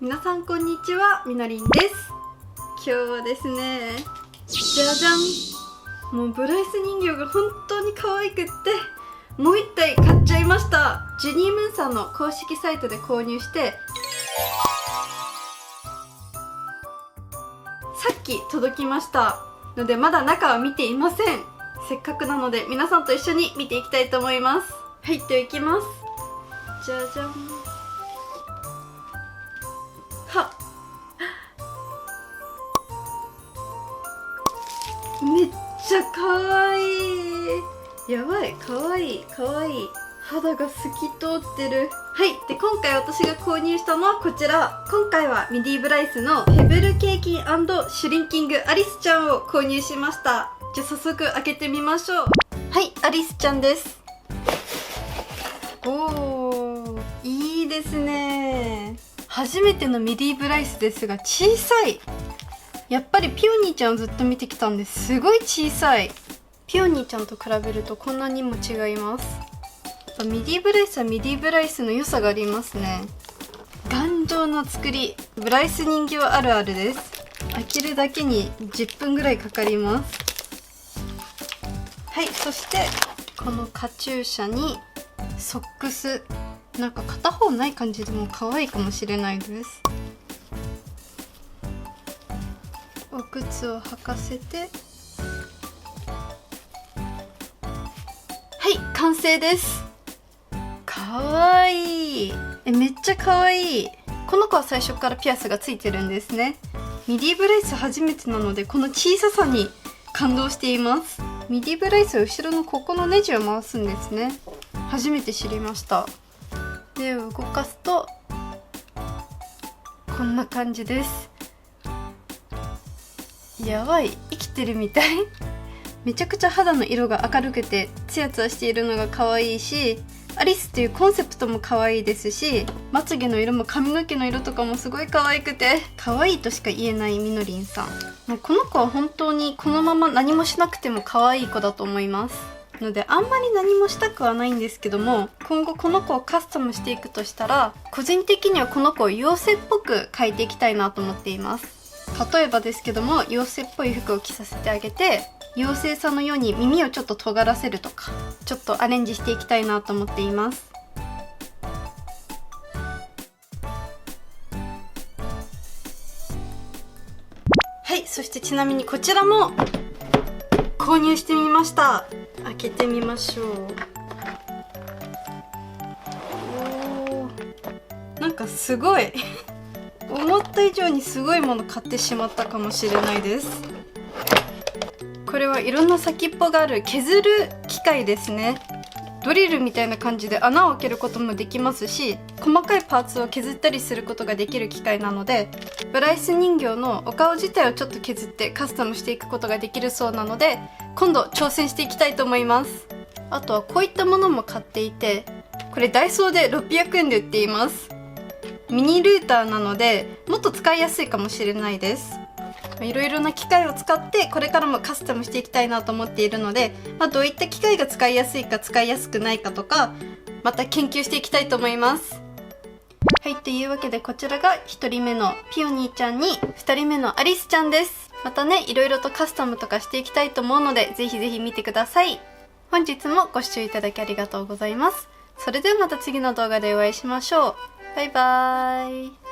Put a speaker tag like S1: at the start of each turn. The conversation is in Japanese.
S1: 皆さんこんにちは、みのりんです。今日はですね、じゃじゃん、もうブライス人形が本当に可愛くってもう一体買っちゃいました。ジュニームーンさんの公式サイトで購入してさっき届きましたので、まだ中は見ていません。せっかくなので皆さんと一緒に見ていきたいと思います。はい、ではいきます。じゃじゃん。はっ、めっちゃかわいい。やばい、かわいいかわいい。肌が透き通ってる。はい、で今回私が購入したのはこちら。今回はミディブライスのペブルケーキン&シュリンキングアリスちゃんを購入しました。じゃあ早速開けてみましょう。はい、アリスちゃんです。おー、いいですね。初めてのミディブライスですが小さい。やっぱりピオニーちゃんをずっと見てきたんですごい小さい。ピオニーちゃんと比べるとこんなにも違います。ミディブライスはミディブライスの良さがありますね。頑丈な作り、ブライス人形あるあるです。開けるだけに10分ぐらいかかります。はい、そしてこのカチューシャにソックス、なんか片方ない感じでも可愛いかもしれないです。お靴を履かせて、はい、完成です。かわいい。めっちゃかわいい。この子は最初からピアスがついてるんですね。ミディブライス初めてなのでこの小ささに感動しています。ミディブライスは後ろのここのネジを回すんですね。初めて知りました。で動かすとこんな感じです。やばい、生きてるみたい。めちゃくちゃ肌の色が明るくてツヤツヤしているのが可愛いし、アリスっていうコンセプトも可愛いですし、まつげの色も髪の毛の色とかもすごい可愛くて、可愛いとしか言えないみのりんさん。もうこの子は本当にこのまま何もしなくても可愛い子だと思いますので、あんまり何もしたくはないんですけども、今後この子をカスタムしていくとしたら、個人的にはこの子を妖精っぽく描いていきたいなと思っています。例えばですけども、妖精っぽい服を着させてあげて、妖精さんのように耳をちょっと尖らせるとか、ちょっとアレンジしていきたいなと思っています。はい、そしてちなみにこちらも購入してみました。開けてみましょう。おー、なんかすごい思った以上にすごいもの買ってしまったかもしれないです。これはいろんな先っぽがある削る機械ですね。ドリルみたいな感じで穴を開けることもできますし、細かいパーツを削ったりすることができる機械なので、ブライス人形のお顔自体をちょっと削ってカスタムしていくことができるそうなので、今度挑戦していきたいと思います。あとはこういったものも買っていて、これダイソーで600円で売っています。ミニルーターなのでもっと使いやすいかもしれないです。いろいろな機械を使ってこれからもカスタムしていきたいなと思っているので、どういった機械が使いやすいか使いやすくないかとか、また研究していきたいと思います。はい、というわけでこちらが1人目のピオニーちゃんに2人目のアリスちゃんです。またね、いろいろとカスタムとかしていきたいと思うので、ぜひぜひ見てください。本日もご視聴いただきありがとうございます。それではまた次の動画でお会いしましょう。バイバーイ。